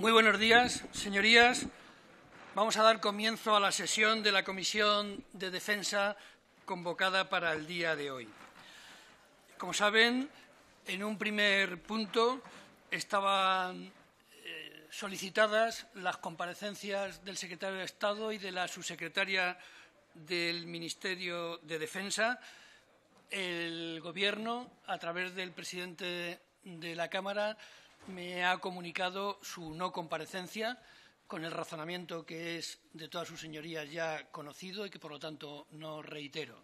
Muy buenos días, señorías. Vamos a dar comienzo a la sesión de la Comisión de Defensa convocada para el día de hoy. Como saben, en un primer punto estaban solicitadas las comparecencias del secretario de Estado y de la subsecretaria del Ministerio de Defensa. El Gobierno, a través del presidente de la Cámara, me ha comunicado su no comparecencia, con el razonamiento que es de todas sus señorías ya conocido y que, por lo tanto, no reitero.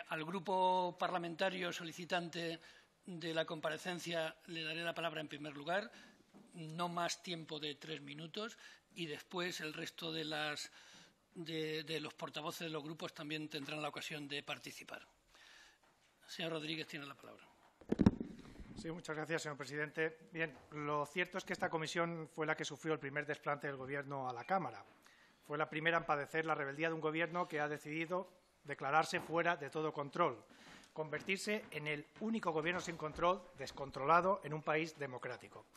Al grupo parlamentario solicitante de la comparecencia le daré la palabra en primer lugar, no más tiempo de 3 minutos, y después el resto de los portavoces de los grupos también tendrán la ocasión de participar. Señor Rodríguez, tiene la palabra. Sí, muchas gracias, señor presidente. Bien, lo cierto es que esta comisión fue la que sufrió el primer desplante del Gobierno a la Cámara. Fue la primera en padecer la rebeldía de un Gobierno que ha decidido declararse fuera de todo control, convertirse en el único Gobierno sin control, descontrolado, en un país democrático.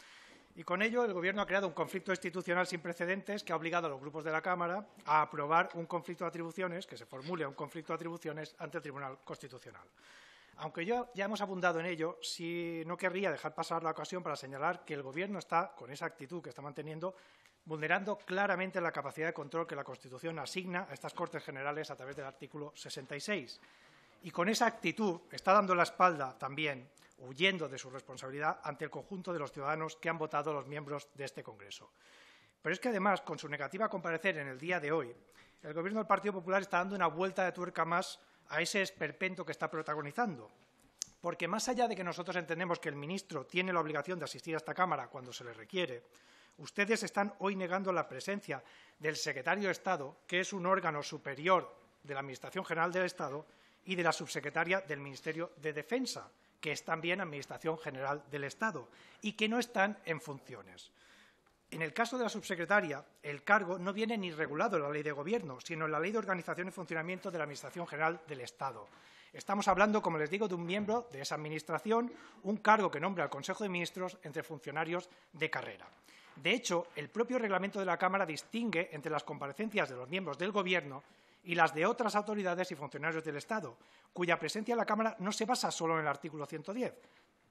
Y con ello el Gobierno ha creado un conflicto institucional sin precedentes que ha obligado a los grupos de la Cámara a aprobar un conflicto de atribuciones, que se formule un conflicto de atribuciones ante el Tribunal Constitucional. Aunque ya hemos abundado en ello, sí no querría dejar pasar la ocasión para señalar que el Gobierno está, con esa actitud que está manteniendo, vulnerando claramente la capacidad de control que la Constitución asigna a estas Cortes Generales a través del artículo 66. Y con esa actitud está dando la espalda también, huyendo de su responsabilidad ante el conjunto de los ciudadanos que han votado a los miembros de este Congreso. Pero es que, además, con su negativa a comparecer en el día de hoy, el Gobierno del Partido Popular está dando una vuelta de tuerca más a ese esperpento que está protagonizando. Porque más allá de que nosotros entendemos que el ministro tiene la obligación de asistir a esta Cámara cuando se le requiere, ustedes están hoy negando la presencia del secretario de Estado, que es un órgano superior de la Administración General del Estado, y de la subsecretaria del Ministerio de Defensa, que es también Administración General del Estado, y que no están en funciones. En el caso de la subsecretaria, el cargo no viene ni regulado en la Ley de Gobierno, sino en la Ley de Organización y Funcionamiento de la Administración General del Estado. Estamos hablando, como les digo, de un miembro de esa Administración, un cargo que nombra el Consejo de Ministros entre funcionarios de carrera. De hecho, el propio reglamento de la Cámara distingue entre las comparecencias de los miembros del Gobierno y las de otras autoridades y funcionarios del Estado, cuya presencia en la Cámara no se basa solo en el artículo 110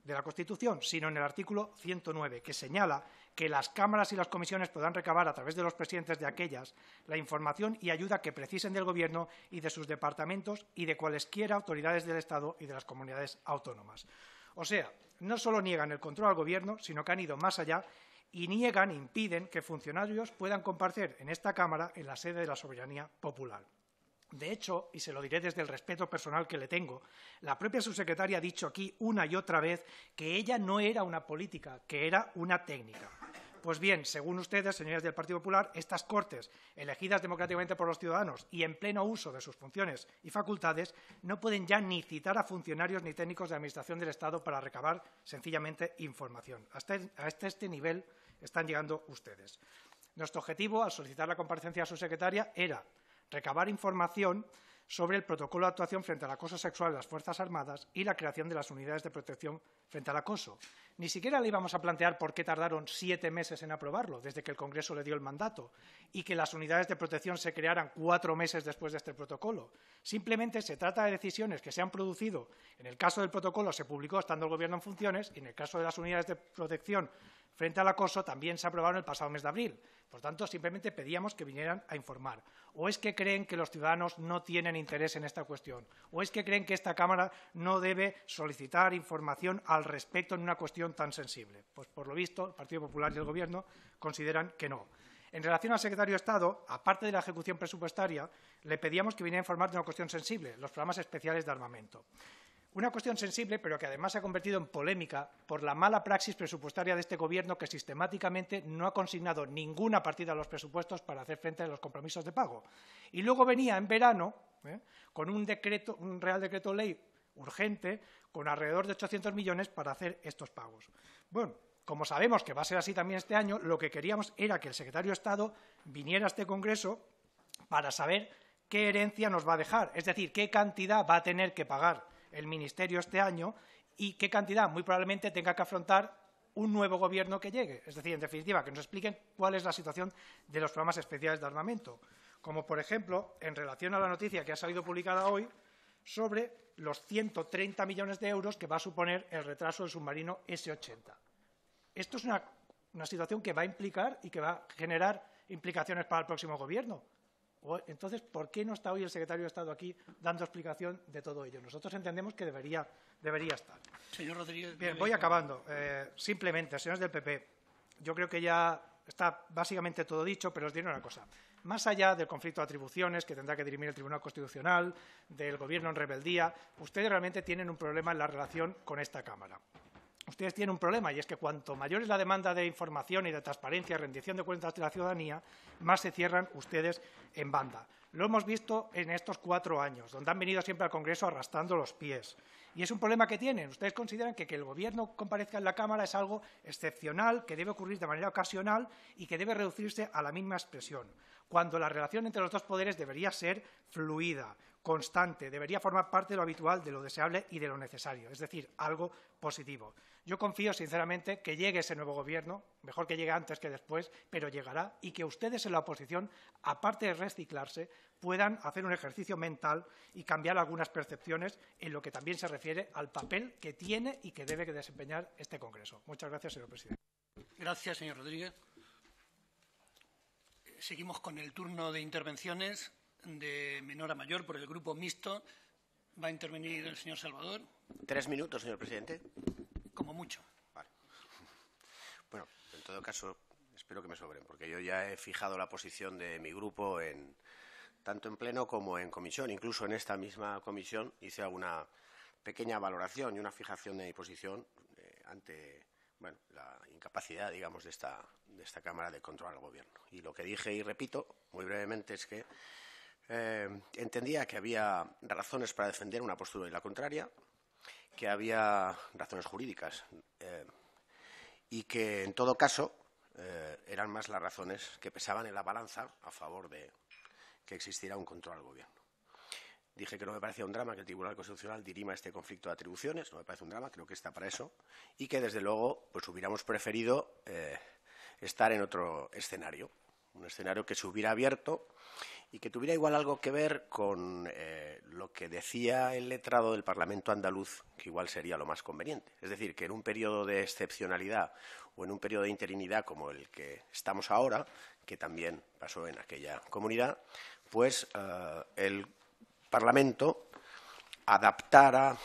de la Constitución, sino en el artículo 109, que señala que las cámaras y las comisiones podrán recabar a través de los presidentes de aquellas la información y ayuda que precisen del Gobierno y de sus departamentos y de cualesquiera autoridades del Estado y de las comunidades autónomas. O sea, no solo niegan el control al Gobierno, sino que han ido más allá y impiden que funcionarios puedan comparecer en esta Cámara en la sede de la soberanía popular. De hecho, y se lo diré desde el respeto personal que le tengo, la propia subsecretaria ha dicho aquí una y otra vez que ella no era una política, que era una técnica. Pues bien, según ustedes, señorías del Partido Popular, estas Cortes, elegidas democráticamente por los ciudadanos y en pleno uso de sus funciones y facultades, no pueden ya ni citar a funcionarios ni técnicos de Administración del Estado para recabar sencillamente información. Hasta este nivel están llegando ustedes. Nuestro objetivo, al solicitar la comparecencia a su secretaria, era recabar información sobre el protocolo de actuación frente al acoso sexual en las Fuerzas Armadas y la creación de las unidades de protección frente al acoso. Ni siquiera le íbamos a plantear por qué tardaron 7 meses en aprobarlo, desde que el Congreso le dio el mandato, y que las unidades de protección se crearan 4 meses después de este protocolo. Simplemente se trata de decisiones que se han producido. En el caso del protocolo se publicó estando el Gobierno en funciones y en el caso de las unidades de protección frente al acoso también se aprobaron el pasado mes de abril. Por tanto, simplemente pedíamos que vinieran a informar. ¿O es que creen que los ciudadanos no tienen interés en esta cuestión? ¿O es que creen que esta Cámara no debe solicitar información al respecto en una cuestión tan sensible? Pues, por lo visto, el Partido Popular y el Gobierno consideran que no. En relación al secretario de Estado, aparte de la ejecución presupuestaria, le pedíamos que viniera a informar de una cuestión sensible, los programas especiales de armamento. Una cuestión sensible, pero que además se ha convertido en polémica por la mala praxis presupuestaria de este Gobierno, que sistemáticamente no ha consignado ninguna partida a los presupuestos para hacer frente a los compromisos de pago. Y luego venía en verano con un Real Decreto Ley urgente con alrededor de 800 millones para hacer estos pagos. Bueno, como sabemos que va a ser así también este año, lo que queríamos era que el secretario de Estado viniera a este Congreso para saber qué herencia nos va a dejar, es decir, qué cantidad va a tener que pagar el Ministerio este año y qué cantidad muy probablemente tenga que afrontar un nuevo gobierno que llegue. Es decir, en definitiva, que nos expliquen cuál es la situación de los programas especiales de armamento. Como, por ejemplo, en relación a la noticia que ha salido publicada hoy sobre los 130 millones de euros que va a suponer el retraso del submarino S-80. Esto es una situación que va a implicar y que va a generar implicaciones para el próximo gobierno. Entonces, ¿por qué no está hoy el secretario de Estado aquí dando explicación de todo ello? Nosotros entendemos que debería estar. Señor Rodríguez. Bien, voy acabando. Simplemente, señores del PP, yo creo que ya está básicamente todo dicho, pero os diré una cosa. Más allá del conflicto de atribuciones que tendrá que dirimir el Tribunal Constitucional, del Gobierno en rebeldía, ustedes realmente tienen un problema en la relación con esta Cámara. Ustedes tienen un problema, y es que cuanto mayor es la demanda de información y de transparencia y rendición de cuentas de la ciudadanía, más se cierran ustedes en banda. Lo hemos visto en estos 4 años, donde han venido siempre al Congreso arrastrando los pies. Y es un problema que tienen. Ustedes consideran que el Gobierno comparezca en la Cámara es algo excepcional, que debe ocurrir de manera ocasional y que debe reducirse a la mínima expresión, cuando la relación entre los dos poderes debería ser fluida, constante, debería formar parte de lo habitual, de lo deseable y de lo necesario, es decir, algo positivo. Yo confío, sinceramente, que llegue ese nuevo Gobierno, mejor que llegue antes que después, pero llegará, y que ustedes en la oposición, aparte de reciclarse, puedan hacer un ejercicio mental y cambiar algunas percepciones en lo que también se refiere al papel que tiene y que debe desempeñar este Congreso. Muchas gracias, señor presidente. Gracias, señor Rodríguez. Seguimos con el turno de intervenciones de menor a mayor por el Grupo Mixto. Va a intervenir el señor Salvador. 3 minutos, señor presidente. Como mucho. Vale. Bueno, en todo caso, espero que me sobren, porque yo ya he fijado la posición de mi grupo tanto en pleno como en comisión. Incluso en esta misma comisión hice alguna pequeña valoración y una fijación de mi posición ante la incapacidad, digamos, de esta Cámara de controlar al Gobierno. Y lo que dije, y repito muy brevemente, es que entendía que había razones para defender una postura y la contraria, que había razones jurídicas y que, en todo caso, eran más las razones que pesaban en la balanza a favor de que existiera un control al Gobierno. Dije que no me parecía un drama que el Tribunal Constitucional dirima este conflicto de atribuciones, no me parece un drama, creo que está para eso, y que, desde luego, pues hubiéramos preferido estar en otro escenario, un escenario que se hubiera abierto y que tuviera igual algo que ver con lo que decía el letrado del Parlamento andaluz, que igual sería lo más conveniente. Es decir, que en un periodo de excepcionalidad o en un periodo de interinidad como el que estamos ahora, que también pasó en aquella comunidad, pues el Parlamento adaptara,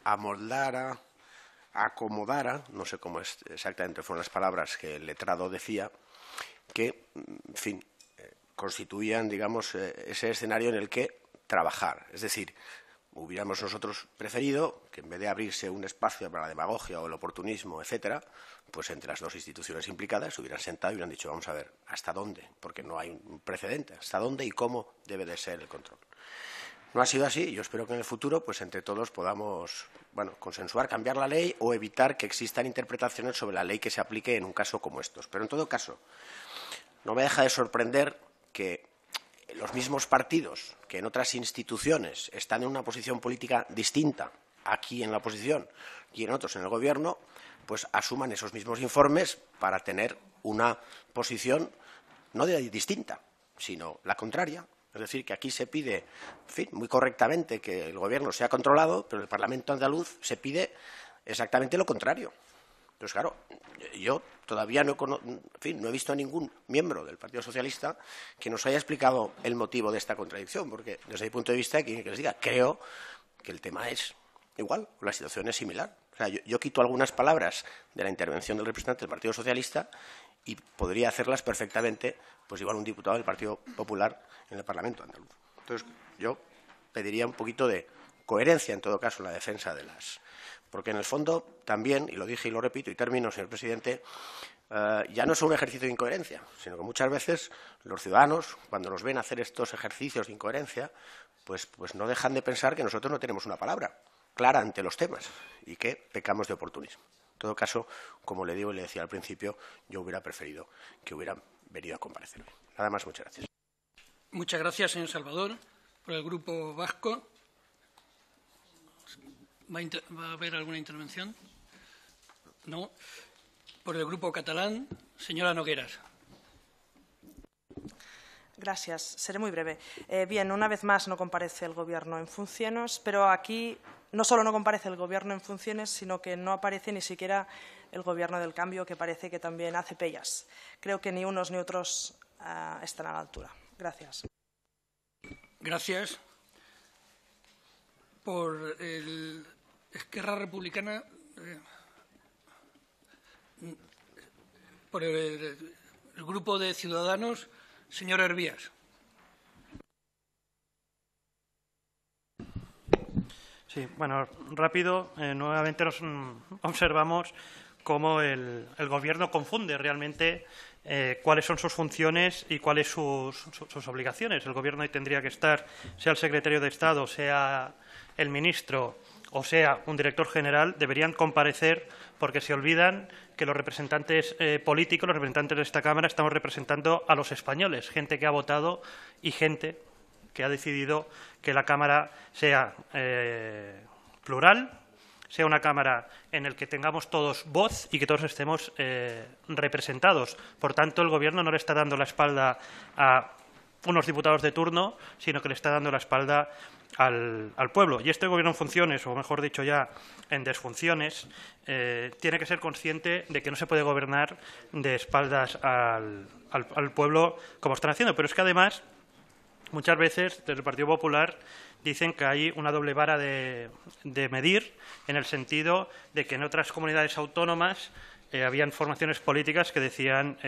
amoldara, acomodara, no sé cómo exactamente fueron las palabras que el letrado decía, que, en fin, constituían, digamos, ese escenario en el que trabajar. Es decir, hubiéramos nosotros preferido que, en vez de abrirse un espacio para la demagogia o el oportunismo, etcétera, pues entre las dos instituciones implicadas se hubieran sentado y hubieran dicho, vamos a ver, ¿hasta dónde? Porque no hay un precedente. ¿Hasta dónde y cómo debe de ser el control? No ha sido así. Yo espero que en el futuro, pues entre todos podamos, consensuar, cambiar la ley o evitar que existan interpretaciones sobre la ley que se aplique en un caso como estos. Pero, en todo caso, no me deja de sorprender que los mismos partidos que en otras instituciones están en una posición política distinta, aquí en la oposición y en otros en el Gobierno, pues asuman esos mismos informes para tener una posición no distinta, sino la contraria. Es decir, que aquí se pide, en fin, muy correctamente que el Gobierno sea controlado, pero en el Parlamento andaluz se pide exactamente lo contrario. Entonces, claro, yo todavía no he visto a ningún miembro del Partido Socialista que nos haya explicado el motivo de esta contradicción, porque desde mi punto de vista, que les diga, creo que el tema es igual, la situación es similar. O sea, yo quito algunas palabras de la intervención del representante del Partido Socialista y podría hacerlas perfectamente, pues igual un diputado del Partido Popular en el Parlamento andaluz. Entonces, yo pediría un poquito de coherencia, en todo caso, en la defensa de las... Porque, en el fondo, también, y lo dije y lo repito, y termino, señor presidente, ya no es un ejercicio de incoherencia, sino que muchas veces los ciudadanos, cuando nos ven hacer estos ejercicios de incoherencia, pues no dejan de pensar que nosotros no tenemos una palabra clara ante los temas y que pecamos de oportunismo. En todo caso, como le digo y le decía al principio, yo hubiera preferido que hubieran venido a comparecer hoy. Nada más, muchas gracias. Muchas gracias, señor Salvador. Por el Grupo Vasco, ¿va a haber alguna intervención? No. Por el Grupo Catalán, señora Nogueras. Gracias. Seré muy breve. Bien, una vez más no comparece el Gobierno en funciones, pero aquí no solo no comparece el Gobierno en funciones, sino que no aparece ni siquiera el Gobierno del Cambio, que parece que también hace pellas. Creo que ni unos ni otros están a la altura. Gracias. Gracias. Por el Esquerra Republicana, por el Grupo de Ciudadanos, señor Hervías. Sí, bueno, rápido. Nuevamente nos observamos cómo el Gobierno confunde realmente cuáles son sus funciones y cuáles sus obligaciones. El Gobierno ahí tendría que estar, sea el secretario de Estado, sea el ministro o sea un director general, deberían comparecer porque se olvidan que los representantes políticos, los representantes de esta Cámara, estamos representando a los españoles, gente que ha votado y gente que ha decidido que la Cámara sea plural, sea una Cámara en la que tengamos todos voz y que todos estemos representados. Por tanto, el Gobierno no le está dando la espalda a unos diputados de turno, sino que le está dando la espalda al pueblo. Y este Gobierno en funciones, o mejor dicho ya, en desfunciones, tiene que ser consciente de que no se puede gobernar de espaldas al pueblo como están haciendo. Pero es que además, muchas veces, desde el Partido Popular, dicen que hay una doble vara de medir, en el sentido de que en otras comunidades autónomas habían formaciones políticas que decían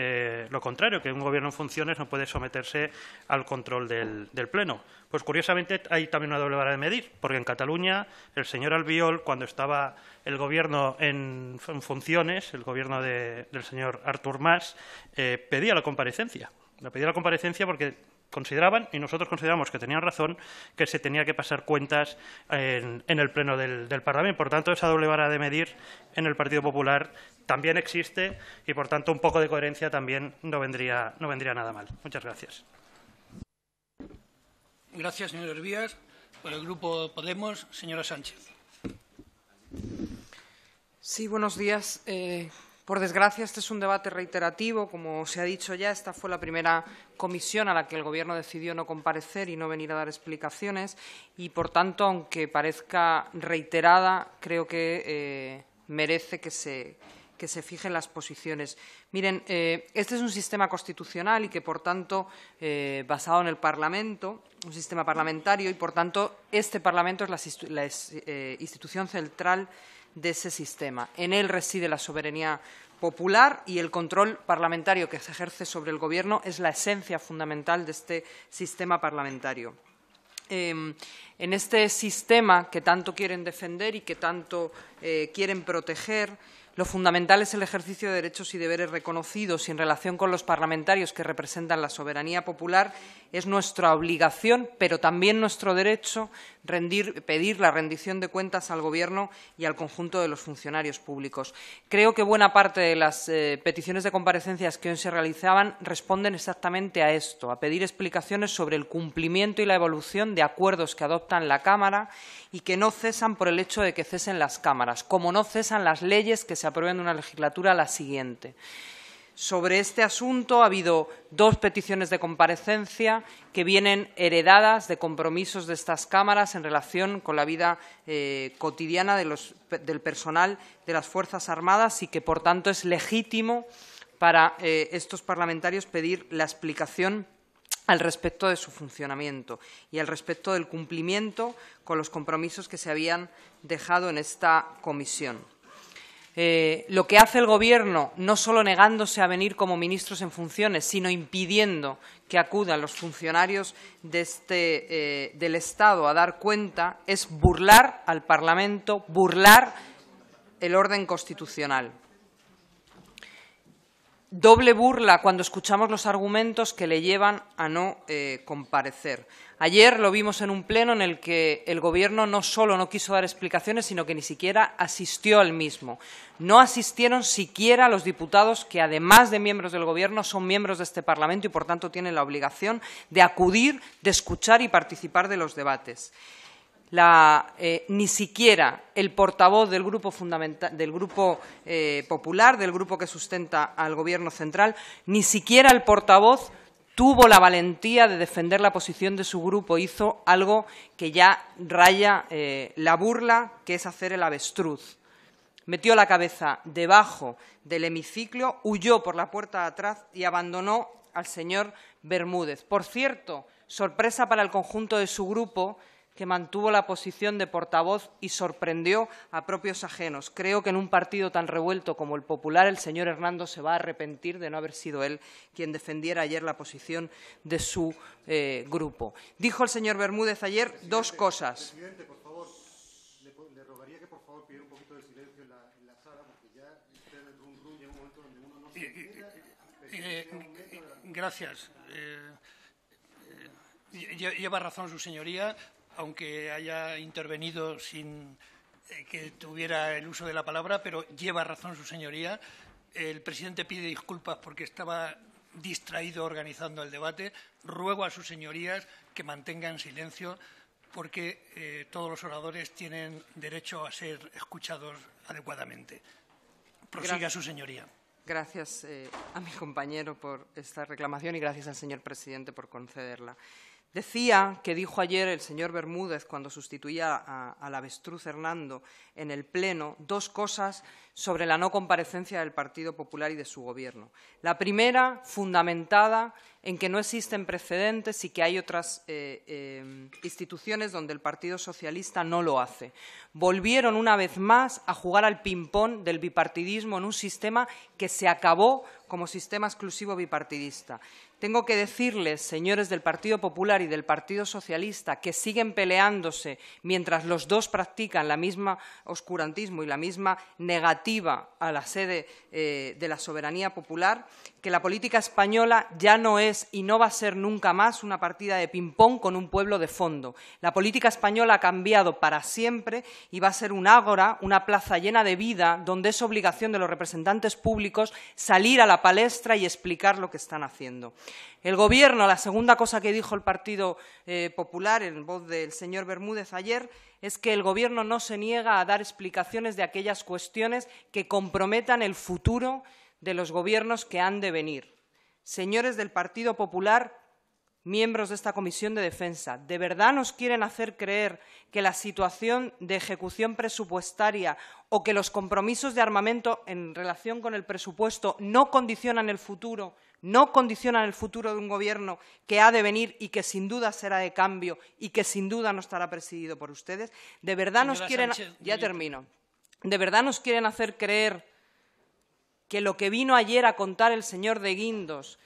lo contrario, que un Gobierno en funciones no puede someterse al control del Pleno. Pues curiosamente hay también una doble vara de medir, porque en Cataluña el señor Albiol, cuando estaba el Gobierno en funciones, el Gobierno del señor Artur Mas, pedía la comparecencia. Le pedía la comparecencia porque consideraban, y nosotros consideramos que tenían razón, que se tenía que pasar cuentas en el Pleno del Parlamento. Por tanto, esa doble vara de medir en el Partido Popular también existe y, por tanto, un poco de coherencia también no vendría nada mal. Muchas gracias. Gracias, señor Hervías. Por el Grupo Podemos, señora Sánchez. Sí, buenos días. Por desgracia, este es un debate reiterativo. Como se ha dicho ya, esta fue la primera comisión a la que el Gobierno decidió no comparecer y no venir a dar explicaciones. Y, por tanto, aunque parezca reiterada, creo que merece que se fijen las posiciones. Miren, este es un sistema constitucional y que, por tanto, basado en el Parlamento, un sistema parlamentario, y, por tanto, este Parlamento es la institución central de ese sistema. En él reside la soberanía popular y el control parlamentario que se ejerce sobre el Gobierno es la esencia fundamental de este sistema parlamentario. En este sistema que tanto quieren defender y que tanto quieren proteger, lo fundamental es el ejercicio de derechos y deberes reconocidos, y en relación con los parlamentarios que representan la soberanía popular es nuestra obligación, pero también nuestro derecho, pedir la rendición de cuentas al Gobierno y al conjunto de los funcionarios públicos. Creo que buena parte de las peticiones de comparecencias que hoy se realizaban responden exactamente a esto, a pedir explicaciones sobre el cumplimiento y la evolución de acuerdos que adoptan la Cámara y que no cesan por el hecho de que cesen las cámaras, como no cesan las leyes que se aprueben de una legislatura a la siguiente. Sobre este asunto ha habido 2 peticiones de comparecencia que vienen heredadas de compromisos de estas cámaras en relación con la vida cotidiana del personal de las Fuerzas Armadas y que, por tanto, es legítimo para estos parlamentarios pedir la explicación al respecto de su funcionamiento y al respecto del cumplimiento con los compromisos que se habían dejado en esta comisión. Lo que hace el Gobierno, no solo negándose a venir como ministros en funciones, sino impidiendo que acudan los funcionarios del Estado a dar cuenta, es burlar al Parlamento, burlar el orden constitucional. Doble burla cuando escuchamos los argumentos que le llevan a no comparecer. Ayer lo vimos en un pleno en el que el Gobierno no solo no quiso dar explicaciones, sino que ni siquiera asistió al mismo. No asistieron siquiera los diputados que, además de miembros del Gobierno, son miembros de este Parlamento y, por tanto, tienen la obligación de acudir, de escuchar y participar de los debates. ni siquiera el portavoz del Grupo Popular, del grupo que sustenta al Gobierno central, ni siquiera el portavoz tuvo la valentía de defender la posición de su grupo. Hizo algo que ya raya la burla, que es hacer el avestruz. Metió la cabeza debajo del hemiciclo, huyó por la puerta de atrás y abandonó al señor Bermúdez. Por cierto, sorpresa para el conjunto de su grupo, que mantuvo la posición de portavoz y sorprendió a propios ajenos. Creo que en un partido tan revuelto como el Popular, el señor Hernando se va a arrepentir de no haber sido él quien defendiera ayer la posición de su grupo. Dijo el señor Bermúdez ayer dos cosas. Presidente, por favor, le rogaría que por favor pidiera un poquito de silencio en la sala, porque ya usted lleva un momento donde uno no se entera. Gracias. Lleva razón su señoría, aunque haya intervenido sin que tuviera el uso de la palabra, pero lleva razón su señoría. El presidente pide disculpas porque estaba distraído organizando el debate. Ruego a sus señorías que mantengan silencio porque todos los oradores tienen derecho a ser escuchados adecuadamente. Prosiga su señoría. Gracias a mi compañero por esta reclamación y gracias al señor presidente por concederla. Decía que dijo ayer el señor Bermúdez, cuando sustituía al avestruz Hernando en el Pleno, dos cosas sobre la no comparecencia del Partido Popular y de su Gobierno. La primera, fundamentada en que no existen precedentes y que hay otras instituciones donde el Partido Socialista no lo hace. Volvieron una vez más a jugar al ping-pong del bipartidismo en un sistema que se acabó como sistema exclusivo bipartidista. Tengo que decirles, señores del Partido Popular y del Partido Socialista, que siguen peleándose mientras los dos practican la misma oscurantismo y la misma negativa a la sede de la soberanía popular, que la política española ya no es y no va a ser nunca más una partida de ping-pong con un pueblo de fondo. La política española ha cambiado para siempre y va a ser un ágora, una plaza llena de vida, donde es obligación de los representantes públicos salir a la palestra y explicar lo que están haciendo. El Gobierno, la segunda cosa que dijo el Partido Popular en voz del señor Bermúdez ayer, es que el Gobierno no se niega a dar explicaciones de aquellas cuestiones que comprometan el futuro de los gobiernos que han de venir. Señores del Partido Popular, miembros de esta Comisión de Defensa, ¿de verdad nos quieren hacer creer que la situación de ejecución presupuestaria o que los compromisos de armamento en relación con el presupuesto no condicionan el futuro de un Gobierno que ha de venir y que sin duda será de cambio y que sin duda no estará presidido por ustedes? ¿De verdad nos quieren, ya termino, de verdad nos quieren hacer creer que lo que vino ayer a contar el señor de Guindos,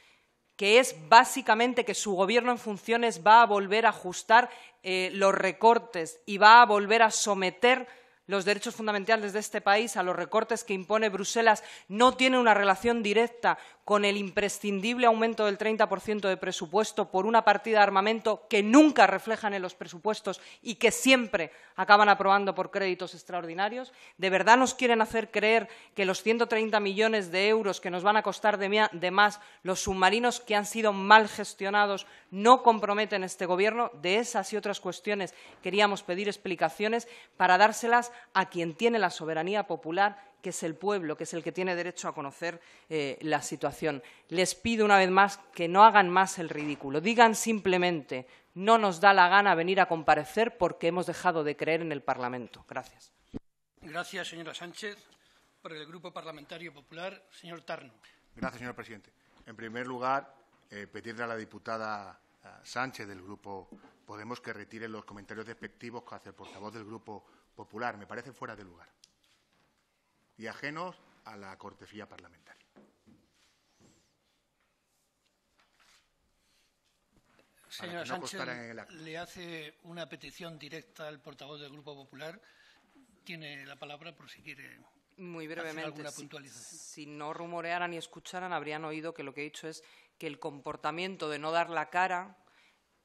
que es básicamente que su Gobierno en funciones va a volver a ajustar los recortes y va a volver a someter los derechos fundamentales de este país a los recortes que impone Bruselas, no tiene una relación directa con el imprescindible aumento del 30% de presupuesto por una partida de armamento que nunca reflejan en los presupuestos y que siempre acaban aprobando por créditos extraordinarios? ¿De verdad nos quieren hacer creer que los 130 millones de euros que nos van a costar de más los submarinos que han sido mal gestionados no comprometen este Gobierno? De esas y otras cuestiones queríamos pedir explicaciones para dárselas a quien tiene la soberanía popular, que es el pueblo, que es el que tiene derecho a conocer la situación. Les pido una vez más que no hagan más el ridículo. Digan simplemente, no nos da la gana venir a comparecer porque hemos dejado de creer en el Parlamento. Gracias. Gracias, señora Sánchez. Por el Grupo Parlamentario Popular, señor Tarno. Gracias, señor presidente. En primer lugar, pedirle a la diputada Sánchez del Grupo Podemos que retire los comentarios despectivos que hace el portavoz del Grupo Popular. Me parece fuera de lugar y ajenos a la cortesía parlamentaria. Señora Sánchez, le hace una petición directa al portavoz del Grupo Popular. Tiene la palabra por si quiere muy brevemente, hacer alguna puntualización. Si no rumorearan y escucharan, habrían oído que lo que he dicho es que el comportamiento de no dar la cara,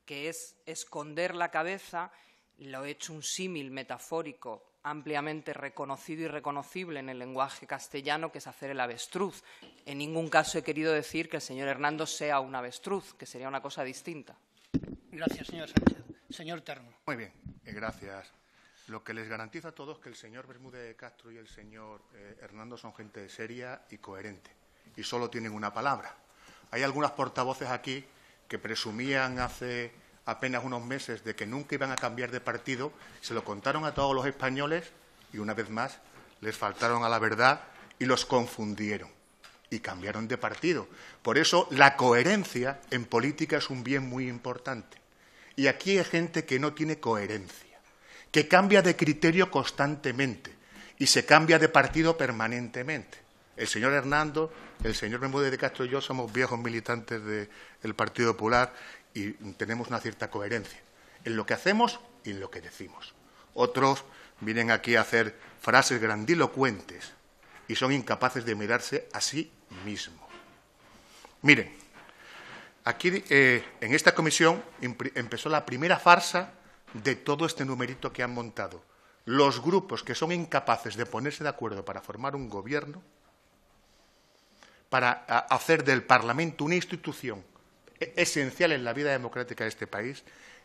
que es esconder la cabeza, lo he hecho un símil metafórico ampliamente reconocido y reconocible en el lenguaje castellano, que es hacer el avestruz. En ningún caso he querido decir que el señor Hernando sea un avestruz, que sería una cosa distinta. Gracias, señora Sánchez. Señor Tarno. Muy bien. Gracias. Lo que les garantizo a todos es que el señor Bermúdez de Castro y el señor Hernando son gente seria y coherente, y solo tienen una palabra. Hay algunas portavoces aquí que presumían hace apenas unos meses de que nunca iban a cambiar de partido, se lo contaron a todos los españoles y, una vez más, les faltaron a la verdad y los confundieron y cambiaron de partido. Por eso, la coherencia en política es un bien muy importante. Y aquí hay gente que no tiene coherencia, que cambia de criterio constantemente y se cambia de partido permanentemente. El señor Hernando, el señor Bermúdez de Castro y yo somos viejos militantes del Partido Popular y tenemos una cierta coherencia en lo que hacemos y en lo que decimos. Otros vienen aquí a hacer frases grandilocuentes y son incapaces de mirarse a sí mismos. Miren, aquí en esta comisión empezó la primera farsa de todo este numerito que han montado. Los grupos que son incapaces de ponerse de acuerdo para formar un gobierno, para hacer del Parlamento una institución esencial en la vida democrática de este país,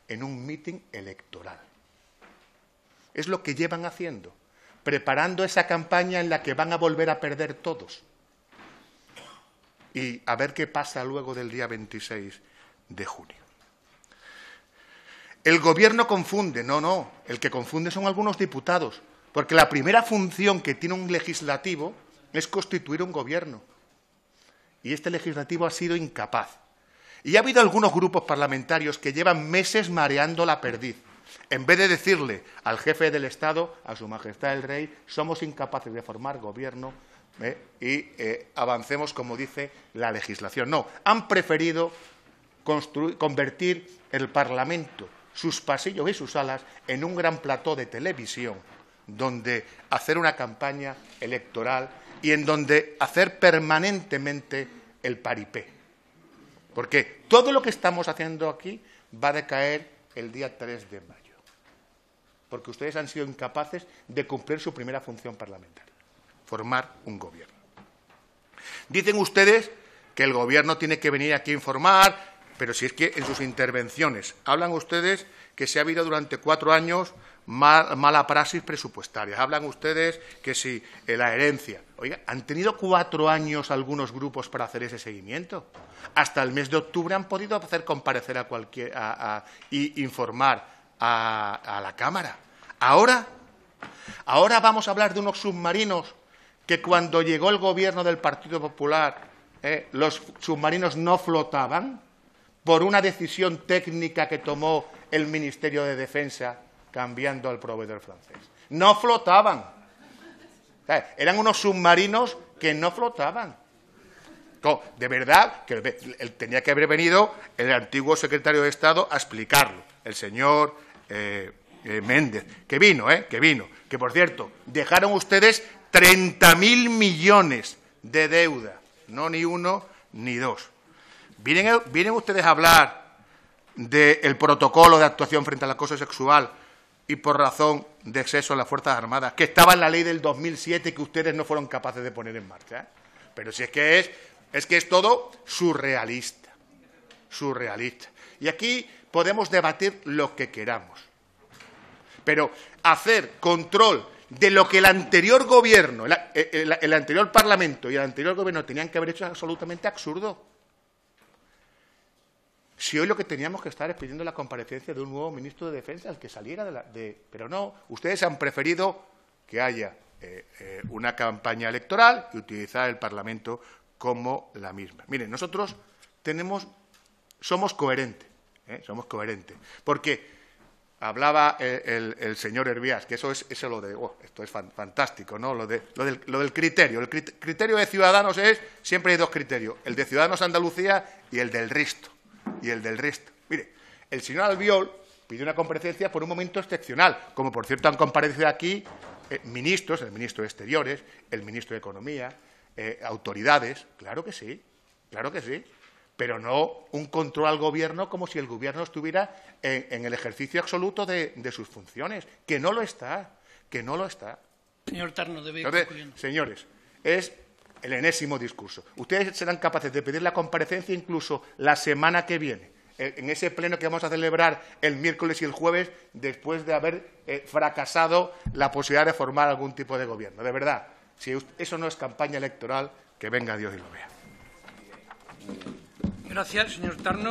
en un mitin electoral. Es lo que llevan haciendo, preparando esa campaña en la que van a volver a perder todos. Y a ver qué pasa luego del día 26 de junio. El Gobierno confunde. No, el que confunde son algunos diputados, porque la primera función que tiene un legislativo es constituir un Gobierno. Y este legislativo ha sido incapaz. Y ha habido algunos grupos parlamentarios que llevan meses mareando la perdiz. En vez de decirle al jefe del Estado, a Su Majestad el Rey, somos incapaces de formar gobierno y avancemos como dice la legislación. No, han preferido convertir el Parlamento, sus pasillos y sus salas, en un gran plató de televisión, donde hacer una campaña electoral y en donde hacer permanentemente el paripé. Porque todo lo que estamos haciendo aquí va a decaer el día 3 de mayo. Porque ustedes han sido incapaces de cumplir su primera función parlamentaria, formar un gobierno. Dicen ustedes que el gobierno tiene que venir aquí a informar, pero si es que en sus intervenciones hablan ustedes que se ha habido durante 4 años mala praxis presupuestaria. Hablan ustedes que si la herencia. Oiga, ¿han tenido 4 años algunos grupos para hacer ese seguimiento? Hasta el mes de octubre han podido hacer comparecer y informar a la Cámara. Ahora vamos a hablar de unos submarinos que cuando llegó el gobierno del Partido Popular los submarinos no flotaban por una decisión técnica que tomó el Ministerio de Defensa cambiando al proveedor francés. No flotaban. O sea, eran unos submarinos que no flotaban. De verdad, que tenía que haber venido el antiguo secretario de Estado a explicarlo, el señor Méndez, que vino, que por cierto, dejaron ustedes 30.000 millones de deuda, no ni uno ni dos. Vienen ustedes a hablar del protocolo de actuación frente al acoso sexual y por razón de exceso en las Fuerzas Armadas, que estaba en la ley del 2007 que ustedes no fueron capaces de poner en marcha. Pero si es que es todo surrealista. Y aquí podemos debatir lo que queramos. Pero hacer control de lo que el anterior gobierno, el anterior Parlamento y el anterior gobierno tenían que haber hecho es absolutamente absurdo. Si hoy lo que teníamos que estar es pidiendo la comparecencia de un nuevo ministro de Defensa, el que saliera Pero no, ustedes han preferido que haya una campaña electoral y utilizar el Parlamento como la misma. Miren, nosotros somos coherentes, porque hablaba el señor Hervías, que esto es fantástico, ¿no? Lo del criterio. El criterio de Ciudadanos siempre hay 2 criterios, el de Ciudadanos Andalucía y el del resto. Mire, el señor Albiol pidió una comparecencia por un momento excepcional, como por cierto han comparecido aquí ministros, el ministro de Exteriores, el ministro de Economía, autoridades, claro que sí, pero no un control al Gobierno como si el Gobierno estuviera en el ejercicio absoluto de sus funciones, que no lo está. Señor Tarno, debe ir concluyendo. Señores, es el enésimo discurso. Ustedes serán capaces de pedir la comparecencia incluso la semana que viene, en ese pleno que vamos a celebrar el miércoles y el jueves, después de haber fracasado la posibilidad de formar algún tipo de gobierno. De verdad, si eso no es campaña electoral, que venga Dios y lo vea. Gracias, señor Tarno.